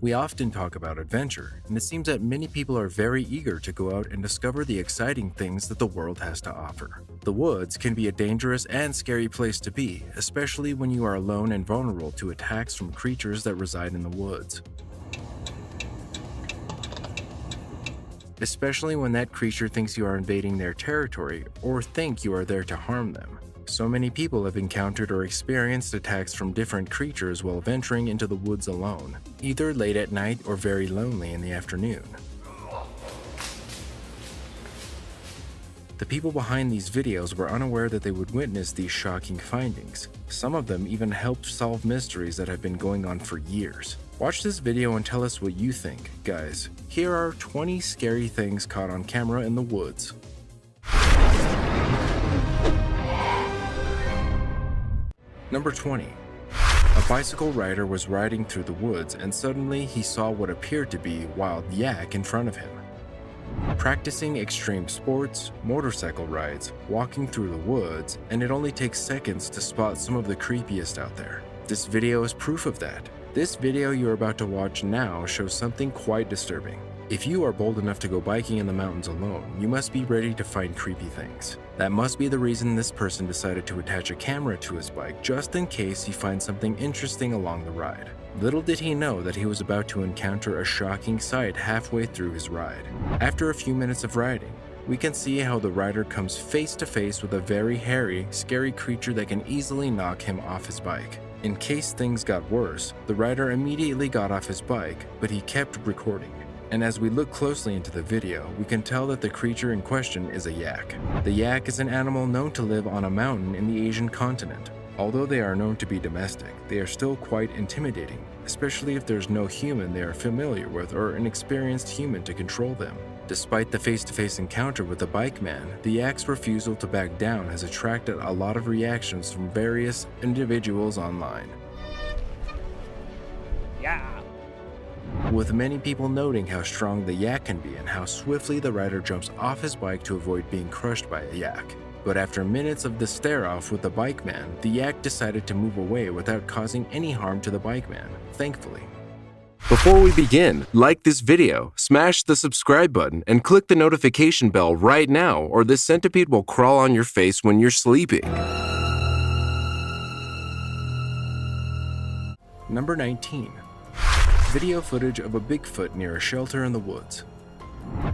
We often talk about adventure, and it seems that many people are very eager to go out and discover the exciting things that the world has to offer. The woods can be a dangerous and scary place to be, especially when you are alone and vulnerable to attacks from creatures that reside in the woods. Especially when that creature thinks you are invading their territory or think you are there to harm them. So many people have encountered or experienced attacks from different creatures while venturing into the woods alone, either late at night or very lonely in the afternoon. The people behind these videos were unaware that they would witness these shocking findings. Some of them even helped solve mysteries that have been going on for years. Watch this video and tell us what you think, guys. Here are 20 scary things caught on camera in the woods. Number 20. A bicycle rider was riding through the woods and suddenly he saw what appeared to be a wild yak in front of him. Practicing extreme sports, motorcycle rides, walking through the woods, and it only takes seconds to spot some of the creepiest out there. This video is proof of that. This video you're about to watch now shows something quite disturbing. If you are bold enough to go biking in the mountains alone, you must be ready to find creepy things. That must be the reason this person decided to attach a camera to his bike just in case he finds something interesting along the ride. Little did he know that he was about to encounter a shocking sight halfway through his ride. After a few minutes of riding, we can see how the rider comes face to face with a very hairy, scary creature that can easily knock him off his bike. In case things got worse, the rider immediately got off his bike, but he kept recording. And as we look closely into the video, we can tell that the creature in question is a yak. The yak is an animal known to live on a mountain in the Asian continent. Although they are known to be domestic, they are still quite intimidating, especially if there's no human they are familiar with or an experienced human to control them. Despite the face-to-face encounter with the bike man, the yak's refusal to back down has attracted a lot of reactions from various individuals online. Yeah. With many people noting how strong the yak can be and how swiftly the rider jumps off his bike to avoid being crushed by a yak. But after minutes of the stare-off with the bike man, the yak decided to move away without causing any harm to the bike man, thankfully. Before we begin, like this video, smash the subscribe button, and click the notification bell right now, or this centipede will crawl on your face when you're sleeping. Number 19. Video footage of a Bigfoot near a shelter in the woods.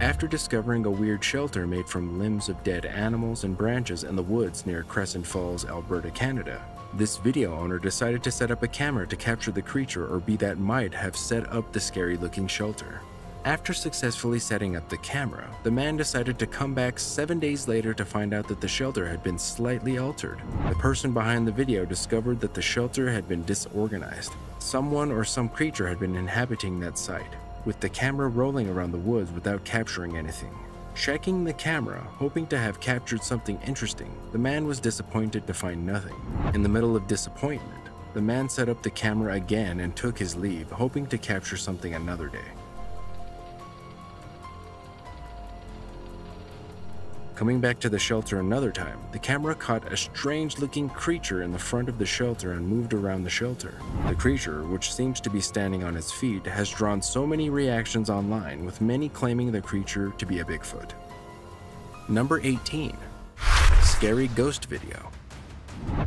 After discovering a weird shelter made from limbs of dead animals and branches in the woods near Crescent Falls, Alberta, Canada, this video owner decided to set up a camera to capture the creature or be that might have set up the scary-looking shelter. After successfully setting up the camera, the man decided to come back 7 days later to find out that the shelter had been slightly altered. The person behind the video discovered that the shelter had been disorganized. Someone or some creature had been inhabiting that site, with the camera rolling around the woods without capturing anything. Checking the camera, hoping to have captured something interesting, the man was disappointed to find nothing. In the middle of disappointment, the man set up the camera again and took his leave, hoping to capture something another day. Coming back to the shelter another time, the camera caught a strange-looking creature in the front of the shelter and moved around the shelter. The creature, which seems to be standing on its feet, has drawn so many reactions online, with many claiming the creature to be a Bigfoot. Number 18. Scary ghost video.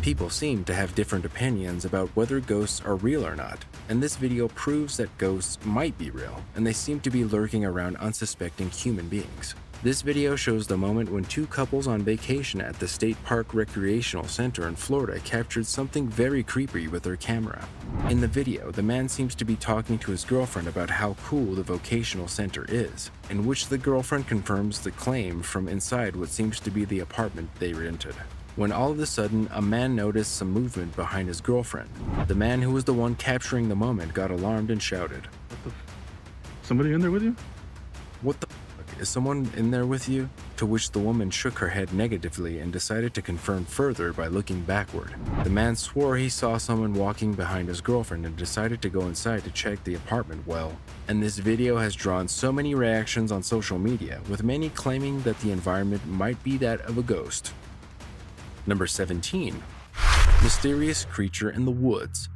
People seem to have different opinions about whether ghosts are real or not, and this video proves that ghosts might be real, and they seem to be lurking around unsuspecting human beings. This video shows the moment when two couples on vacation at the State Park Recreational Center in Florida captured something very creepy with their camera. In the video, the man seems to be talking to his girlfriend about how cool the vocational center is, in which the girlfriend confirms the claim from inside what seems to be the apartment they rented. When all of a sudden, a man noticed some movement behind his girlfriend. The man who was the one capturing the moment got alarmed and shouted, Somebody in there with you? "What the f***? Is someone in there with you?" To which the woman shook her head negatively and decided to confirm further by looking backward. The man swore he saw someone walking behind his girlfriend and decided to go inside to check the apartment well. And this video has drawn so many reactions on social media, with many claiming that the environment might be that of a ghost. Number 17. Mysterious creature in the woods.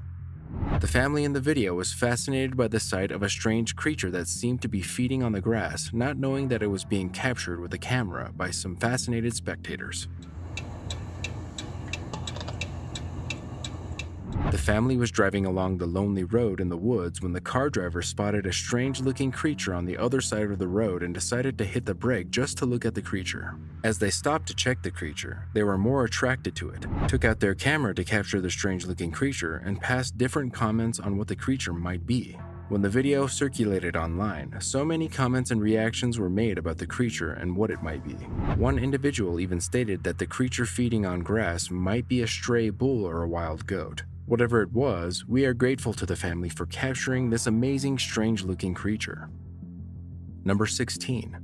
The family in the video was fascinated by the sight of a strange creature that seemed to be feeding on the grass, not knowing that it was being captured with a camera by some fascinated spectators. The family was driving along the lonely road in the woods when the car driver spotted a strange-looking creature on the other side of the road and decided to hit the brake just to look at the creature. As they stopped to check the creature, they were more attracted to it, took out their camera to capture the strange-looking creature, and passed different comments on what the creature might be. When the video circulated online, so many comments and reactions were made about the creature and what it might be. One individual even stated that the creature feeding on grass might be a stray bull or a wild goat. Whatever it was, we are grateful to the family for capturing this amazing, strange-looking creature. Number 16.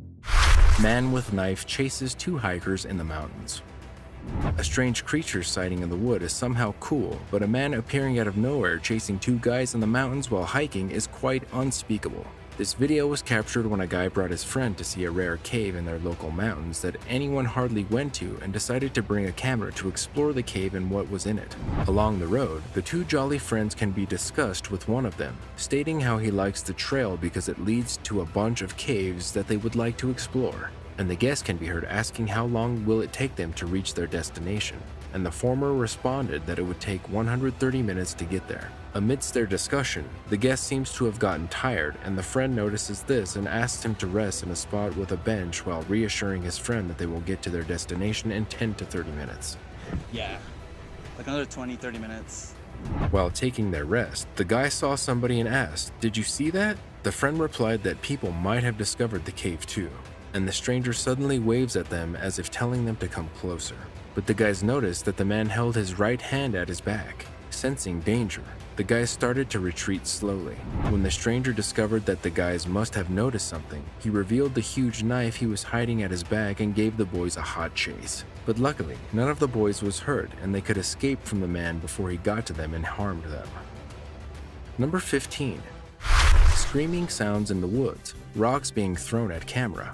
Man with knife chases two hikers in the mountains. A strange creature sighting in the wood is somehow cool, but a man appearing out of nowhere chasing two guys in the mountains while hiking is quite unspeakable. This video was captured when a guy brought his friend to see a rare cave in their local mountains that anyone hardly went to and decided to bring a camera to explore the cave and what was in it. Along the road, the two jolly friends can be discussed with one of them, stating how he likes the trail because it leads to a bunch of caves that they would like to explore. And the guest can be heard asking how long will it take them to reach their destination, and the former responded that it would take 130 minutes to get there. Amidst their discussion, the guest seems to have gotten tired, and the friend notices this and asks him to rest in a spot with a bench while reassuring his friend that they will get to their destination in 10 to 30 minutes. Yeah, like another 20-30 minutes. While taking their rest, the guy saw somebody and asked, "Did you see that?" The friend replied that people might have discovered the cave too, and the stranger suddenly waves at them as if telling them to come closer. But the guys noticed that the man held his right hand at his back. Sensing danger, the guys started to retreat slowly. When the stranger discovered that the guys must have noticed something, he revealed the huge knife he was hiding at his back and gave the boys a hot chase. But luckily, none of the boys was hurt and they could escape from the man before he got to them and harmed them. Number 15. Screaming sounds in the woods, rocks being thrown at camera.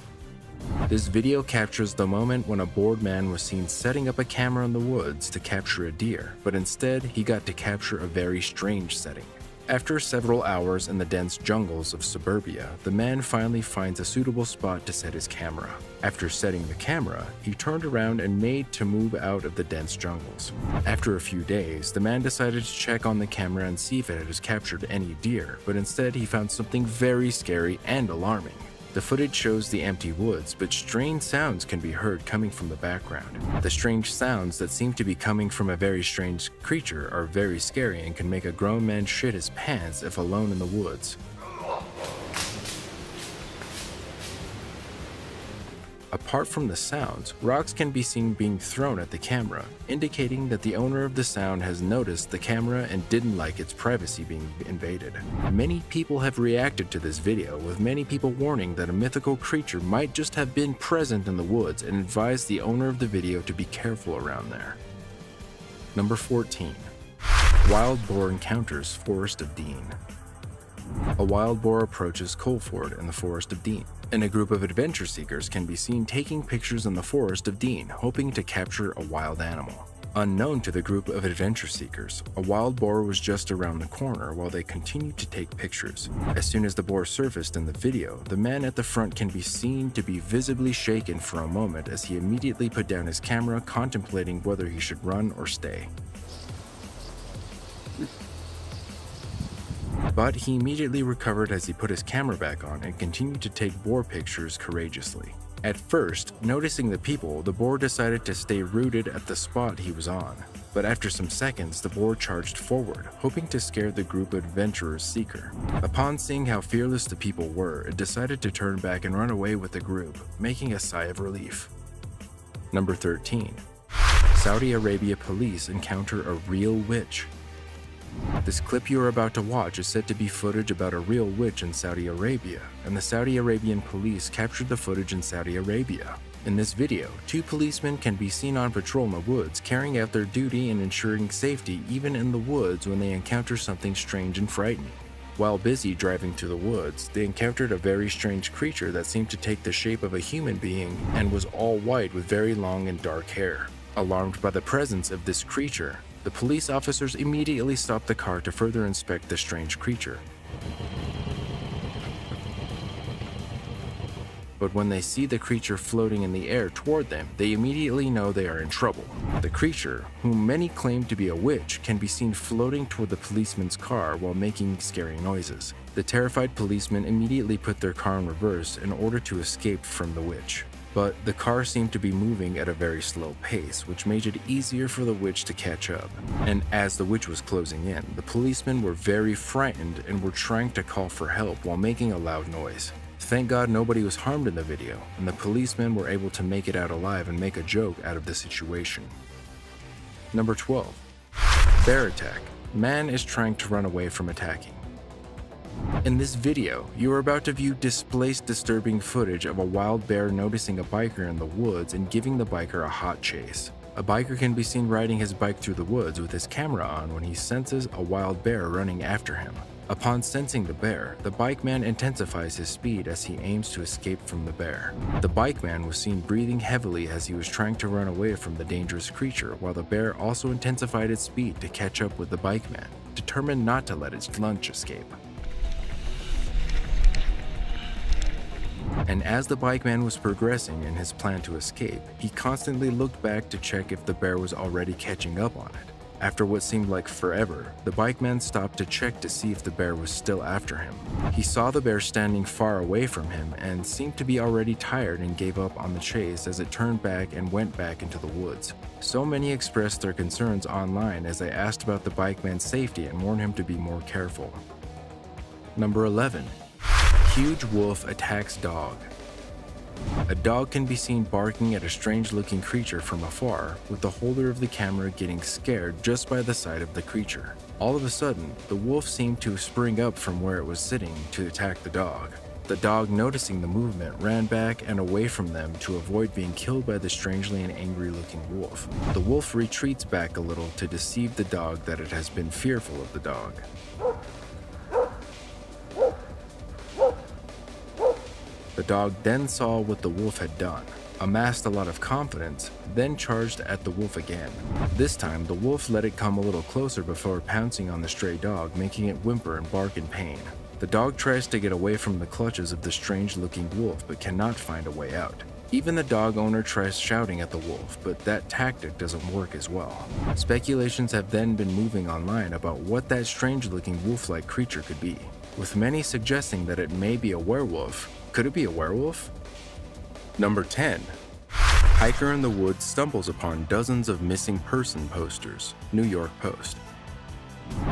This video captures the moment when a bored man was seen setting up a camera in the woods to capture a deer, but instead he got to capture a very strange setting. After several hours in the dense jungles of suburbia, the man finally finds a suitable spot to set his camera. After setting the camera, he turned around and made to move out of the dense jungles. After a few days, the man decided to check on the camera and see if it had captured any deer, but instead he found something very scary and alarming. The footage shows the empty woods, but strange sounds can be heard coming from the background. The strange sounds that seem to be coming from a very strange creature are very scary and can make a grown man shit his pants if alone in the woods. Apart from the sounds, rocks can be seen being thrown at the camera, indicating that the owner of the sound has noticed the camera and didn't like its privacy being invaded. Many people have reacted to this video, with many people warning that a mythical creature might just have been present in the woods and advised the owner of the video to be careful around there. Number 14. Wild boar encounters Forest of Dean. A wild boar approaches Colford in the Forest of Dean, and a group of adventure seekers can be seen taking pictures in the Forest of Dean, hoping to capture a wild animal. Unknown to the group of adventure seekers, a wild boar was just around the corner while they continued to take pictures. As soon as the boar surfaced in the video, the man at the front can be seen to be visibly shaken for a moment as he immediately put down his camera, contemplating whether he should run or stay. But he immediately recovered as he put his camera back on and continued to take boar pictures courageously. At first, noticing the people, the boar decided to stay rooted at the spot he was on. But after some seconds, the boar charged forward, hoping to scare the group of adventurers seeker. Upon seeing how fearless the people were, it decided to turn back and run away with the group, making a sigh of relief. Number 13. Saudi Arabia police encounter a real witch. This clip you are about to watch is said to be footage about a real witch in Saudi Arabia, and the Saudi Arabian police captured the footage in Saudi Arabia. In this video, two policemen can be seen on patrol in the woods carrying out their duty and ensuring safety even in the woods when they encounter something strange and frightening. While busy driving through the woods, they encountered a very strange creature that seemed to take the shape of a human being and was all white with very long and dark hair. Alarmed by the presence of this creature, The police officers immediately stopped the car to further inspect the strange creature. But when they see the creature floating in the air toward them, they immediately know they are in trouble. The creature, whom many claim to be a witch, can be seen floating toward the policeman's car while making scary noises. The terrified policemen immediately put their car in reverse in order to escape from the witch. But the car seemed to be moving at a very slow pace, which made it easier for the witch to catch up. And as the witch was closing in, the policemen were very frightened and were trying to call for help while making a loud noise. Thank God nobody was harmed in the video, and the policemen were able to make it out alive and make a joke out of the situation. Number 12. Bear attack. Man is trying to run away from attacking. In this video, you are about to view displaced, disturbing footage of a wild bear noticing a biker in the woods and giving the biker a hot chase. A biker can be seen riding his bike through the woods with his camera on when he senses a wild bear running after him. Upon sensing the bear, the bike man intensifies his speed as he aims to escape from the bear. The bike man was seen breathing heavily as he was trying to run away from the dangerous creature, while the bear also intensified its speed to catch up with the bike man, determined not to let its lunch escape. And as the bike man was progressing in his plan to escape, he constantly looked back to check if the bear was already catching up on it. After what seemed like forever, the bike man stopped to check to see if the bear was still after him. He saw the bear standing far away from him and seemed to be already tired and gave up on the chase as it turned back and went back into the woods. So many expressed their concerns online as they asked about the bike man's safety and warned him to be more careful. Number 11. Huge wolf attacks dog. A dog can be seen barking at a strange-looking creature from afar, with the holder of the camera getting scared just by the sight of the creature. All of a sudden, the wolf seemed to spring up from where it was sitting to attack the dog. The dog, noticing the movement, ran back and away from them to avoid being killed by the strangely and angry-looking wolf. The wolf retreats back a little to deceive the dog that it has been fearful of the dog. The dog then saw what the wolf had done, amassed a lot of confidence, then charged at the wolf again. This time, the wolf let it come a little closer before pouncing on the stray dog, making it whimper and bark in pain. The dog tries to get away from the clutches of the strange-looking wolf but cannot find a way out. Even the dog owner tries shouting at the wolf, but that tactic doesn't work as well. Speculations have then been moving online about what that strange-looking wolf-like creature could be, with many suggesting that it may be a werewolf. Could it be a werewolf? Number 10. Hiker in the woods stumbles upon dozens of missing person posters. New York Post.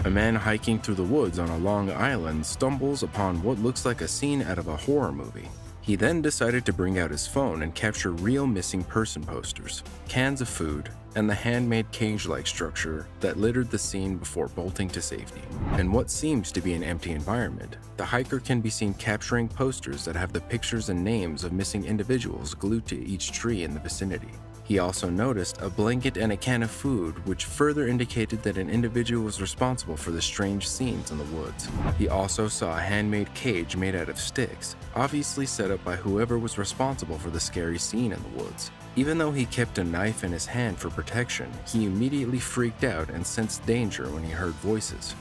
A man hiking through the woods on a long island stumbles upon what looks like a scene out of a horror movie. He then decided to bring out his phone and capture real missing person posters, cans of food, and the handmade cage-like structure that littered the scene before bolting to safety. In what seems to be an empty environment, the hiker can be seen capturing posters that have the pictures and names of missing individuals glued to each tree in the vicinity. He also noticed a blanket and a can of food, which further indicated that an individual was responsible for the strange scenes in the woods. He also saw a handmade cage made out of sticks, obviously set up by whoever was responsible for the scary scene in the woods. Even though he kept a knife in his hand for protection, he immediately freaked out and sensed danger when he heard voices.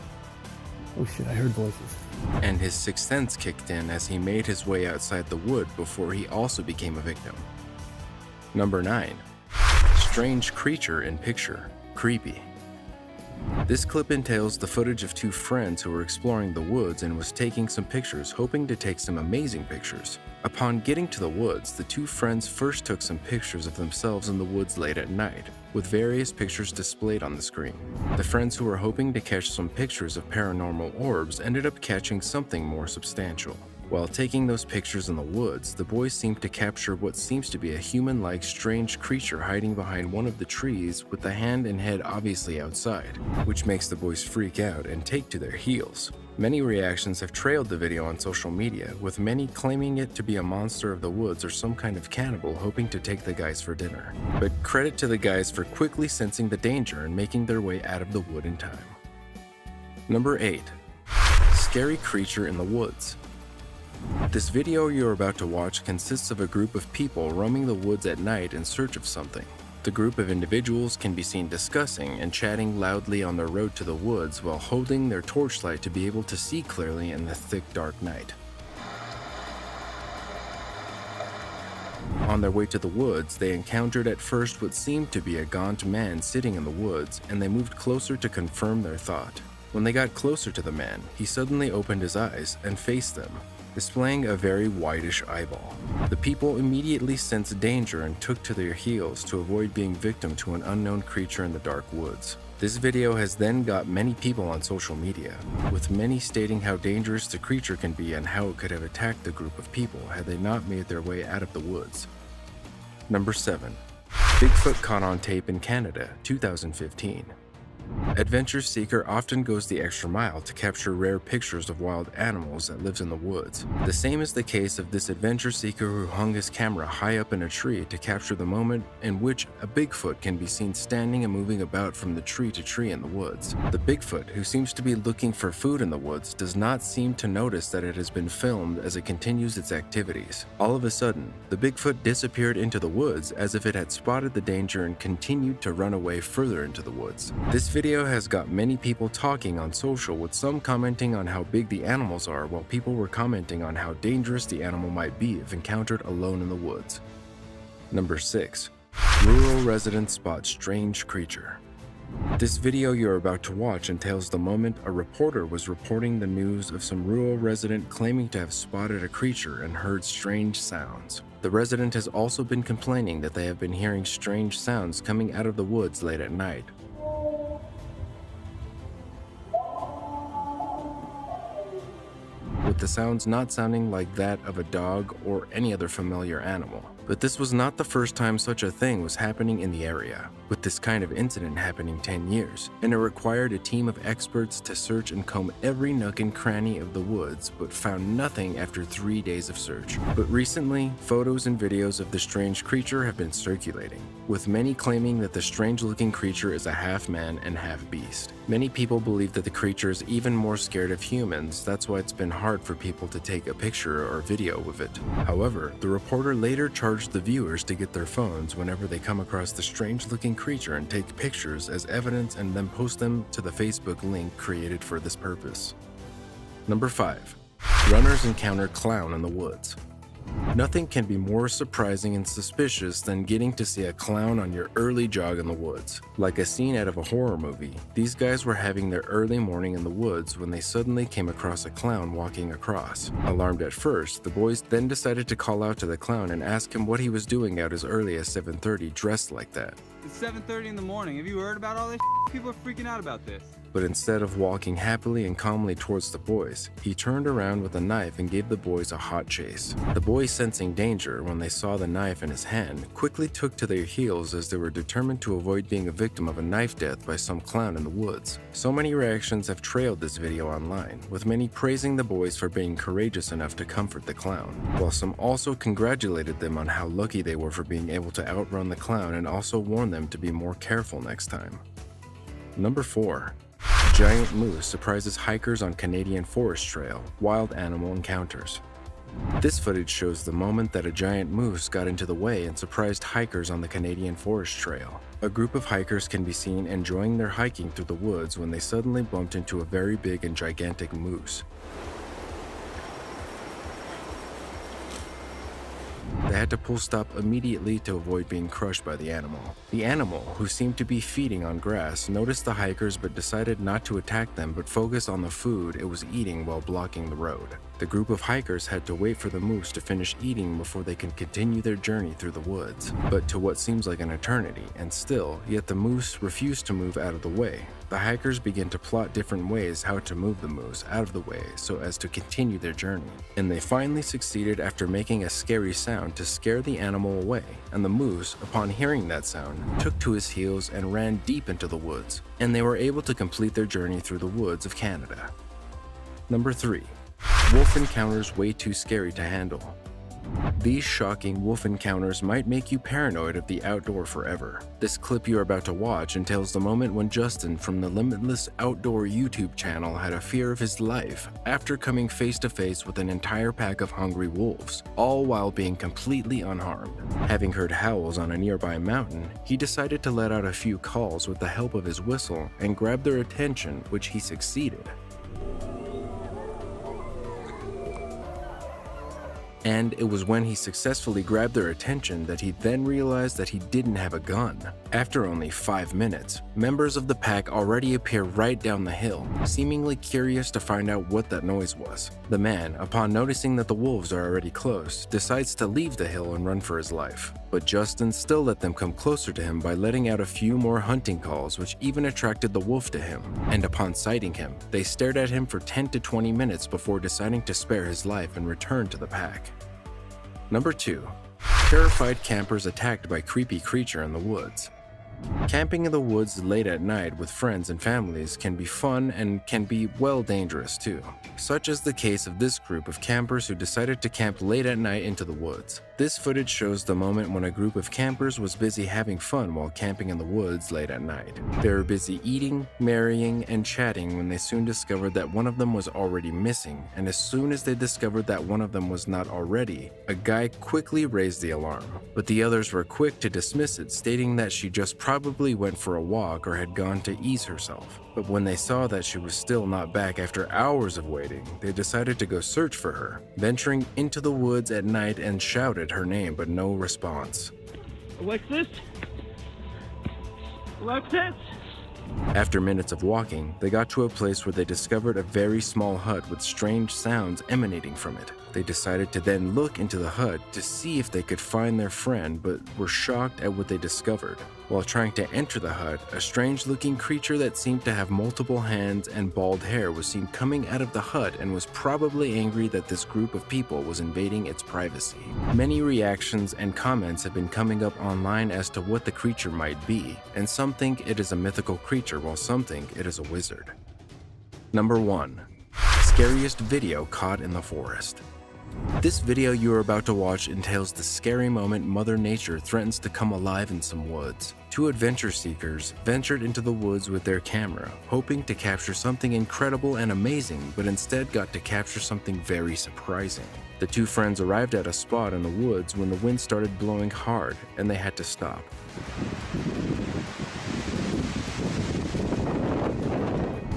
Oh shit, I heard voices. And his sixth sense kicked in as he made his way outside the wood before he also became a victim. Number 9. Strange creature in picture. Creepy. This clip entails the footage of two friends who were exploring the woods and was taking some pictures, hoping to take some amazing pictures. Upon getting to the woods, the two friends first took some pictures of themselves in the woods late at night, with various pictures displayed on the screen. The friends who were hoping to catch some pictures of paranormal orbs ended up catching something more substantial. While taking those pictures in the woods, the boys seemed to capture what seems to be a human-like strange creature hiding behind one of the trees with the hand and head obviously outside, which makes the boys freak out and take to their heels. Many reactions have trailed the video on social media, with many claiming it to be a monster of the woods or some kind of cannibal hoping to take the guys for dinner. But credit to the guys for quickly sensing the danger and making their way out of the wood in time. Number 8. Scary creature in the woods. This video you're about to watch consists of a group of people roaming the woods at night in search of something. The group of individuals can be seen discussing and chatting loudly on their road to the woods while holding their torchlight to be able to see clearly in the thick dark night. On their way to the woods, they encountered at first what seemed to be a gaunt man sitting in the woods, and they moved closer to confirm their thought. When they got closer to the man, he suddenly opened his eyes and faced them, displaying a very whitish eyeball. The people immediately sensed danger and took to their heels to avoid being victim to an unknown creature in the dark woods. This video has then got many people on social media, with many stating how dangerous the creature can be and how it could have attacked the group of people had they not made their way out of the woods. Number 7. Bigfoot caught on tape in Canada, 2015. Adventure seeker often goes the extra mile to capture rare pictures of wild animals that lives in the woods. The same is the case of this adventure seeker who hung his camera high up in a tree to capture the moment in which a Bigfoot can be seen standing and moving about from the tree to tree in the woods. The Bigfoot, who seems to be looking for food in the woods, does not seem to notice that it has been filmed as it continues its activities. All of a sudden, the Bigfoot disappeared into the woods as if it had spotted the danger and continued to run away further into the woods. This video has got many people talking on social, with some commenting on how big the animals are, while people were commenting on how dangerous the animal might be if encountered alone in the woods. Number 6. Rural residents spot strange creature. This video you're about to watch entails the moment a reporter was reporting the news of some rural resident claiming to have spotted a creature and heard strange sounds. The resident has also been complaining that they have been hearing strange sounds coming out of the woods late at night. With the sounds not sounding like that of a dog or any other familiar animal. But this was not the first time such a thing was happening in the area, with this kind of incident happening 10 years, and it required a team of experts to search and comb every nook and cranny of the woods, but found nothing after 3 days of search. But recently, photos and videos of the strange creature have been circulating, with many claiming that the strange-looking creature is a half-man and half-beast. Many people believe that the creature is even more scared of humans, that's why it's been hard for people to take a picture or video of it. However, the reporter later charged the viewers to get their phones whenever they come across the strange-looking creature and take pictures as evidence and then post them to the Facebook link created for this purpose. Number 5. Runners encounter clown in the woods. Nothing can be more surprising and suspicious than getting to see a clown on your early jog in the woods. Like a scene out of a horror movie, these guys were having their early morning in the woods when they suddenly came across a clown walking across. Alarmed at first, the boys then decided to call out to the clown and ask him what he was doing out as early as 7:30 dressed like that. It's 7:30 in the morning. Have you heard about all this? People are freaking out about this. But instead of walking happily and calmly towards the boys, he turned around with a knife and gave the boys a hot chase. The boys, sensing danger when they saw the knife in his hand, quickly took to their heels as they were determined to avoid being a victim of a knife death by some clown in the woods. So many reactions have trailed this video online, with many praising the boys for being courageous enough to comfort the clown, while some also congratulated them on how lucky they were for being able to outrun the clown and also warned them to be more careful next time. Number 4. Giant moose surprises hikers on Canadian forest trail, wild animal encounters. This footage shows the moment that a giant moose got into the way and surprised hikers on the Canadian forest trail. A group of hikers can be seen enjoying their hiking through the woods when they suddenly bumped into a very big and gigantic moose. They had to pull stop immediately to avoid being crushed by the animal. The animal, who seemed to be feeding on grass, noticed the hikers but decided not to attack them but focus on the food it was eating while blocking the road. The group of hikers had to wait for the moose to finish eating before they could continue their journey through the woods, but to what seems like an eternity, and still, yet the moose refused to move out of the way. The hikers began to plot different ways how to move the moose out of the way so as to continue their journey, and they finally succeeded after making a scary sound to scare the animal away, and the moose, upon hearing that sound, took to his heels and ran deep into the woods, and they were able to complete their journey through the woods of Canada. Number 3. Wolf encounters way too scary to handle. These shocking wolf encounters might make you paranoid of the outdoor forever. This clip you're about to watch entails the moment when Justin from the Limitless Outdoor YouTube channel had a fear of his life after coming face to face with an entire pack of hungry wolves, all while being completely unharmed. Having heard howls on a nearby mountain, he decided to let out a few calls with the help of his whistle and grab their attention, which he succeeded. And it was when he successfully grabbed their attention that he then realized that he didn't have a gun. After only 5 minutes, members of the pack already appear right down the hill, seemingly curious to find out what that noise was. The man, upon noticing that the wolves are already close, decides to leave the hill and run for his life. But Justin still let them come closer to him by letting out a few more hunting calls, which even attracted the wolf to him. And upon sighting him, they stared at him for 10 to 20 minutes before deciding to spare his life and return to the pack. Number 2. Terrified campers attacked by creepy creature in the woods. Camping in the woods late at night with friends and families can be fun and can be, well, dangerous too. Such is the case of this group of campers who decided to camp late at night into the woods. This footage shows the moment when a group of campers was busy having fun while camping in the woods late at night. They were busy eating, marrying, and chatting when they soon discovered that one of them was already missing, and as soon as they discovered that one of them was not already, a guy quickly raised the alarm. But the others were quick to dismiss it, stating that she just probably went for a walk or had gone to ease herself. But when they saw that she was still not back after hours of waiting, they decided to go search for her, venturing into the woods at night and shouted her name but no response. Alexis? Alexis? After minutes of walking, they got to a place where they discovered a very small hut with strange sounds emanating from it. They decided to then look into the hut to see if they could find their friend, but were shocked at what they discovered. While trying to enter the hut, a strange-looking creature that seemed to have multiple hands and bald hair was seen coming out of the hut and was probably angry that this group of people was invading its privacy. Many reactions and comments have been coming up online as to what the creature might be, and some think it is a mythical creature while some think it is a wizard. Number 1. Scariest video caught in the forest. This video you are about to watch entails the scary moment Mother Nature threatens to come alive in some woods. Two adventure seekers ventured into the woods with their camera, hoping to capture something incredible and amazing, but instead got to capture something very surprising. The two friends arrived at a spot in the woods when the wind started blowing hard, and they had to stop.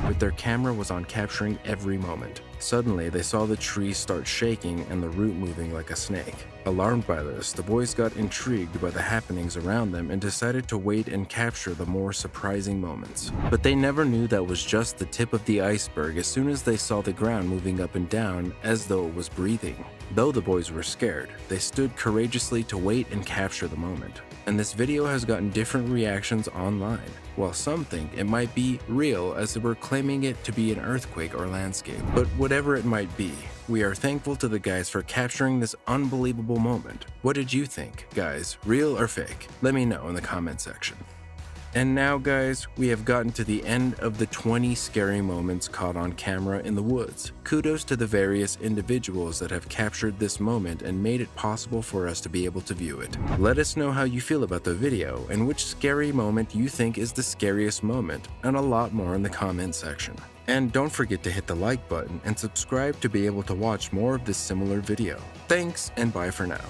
But their camera was on capturing every moment. Suddenly, they saw the tree start shaking and the root moving like a snake. Alarmed by this, the boys got intrigued by the happenings around them and decided to wait and capture the more surprising moments. But they never knew that was just the tip of the iceberg as soon as they saw the ground moving up and down as though it was breathing. Though the boys were scared, they stood courageously to wait and capture the moment. And this video has gotten different reactions online. While some think it might be real as they were claiming it to be an earthquake or landscape. But whatever it might be, we are thankful to the guys for capturing this unbelievable moment. What did you think, guys? Real or fake? Let me know in the comment section. And now, guys, we have gotten to the end of the 20 scary moments caught on camera in the woods. Kudos to the various individuals that have captured this moment and made it possible for us to be able to view it. Let us know how you feel about the video and which scary moment you think is the scariest moment, and a lot more in the comment section. And don't forget to hit the like button and subscribe to be able to watch more of this similar video. Thanks, and bye for now.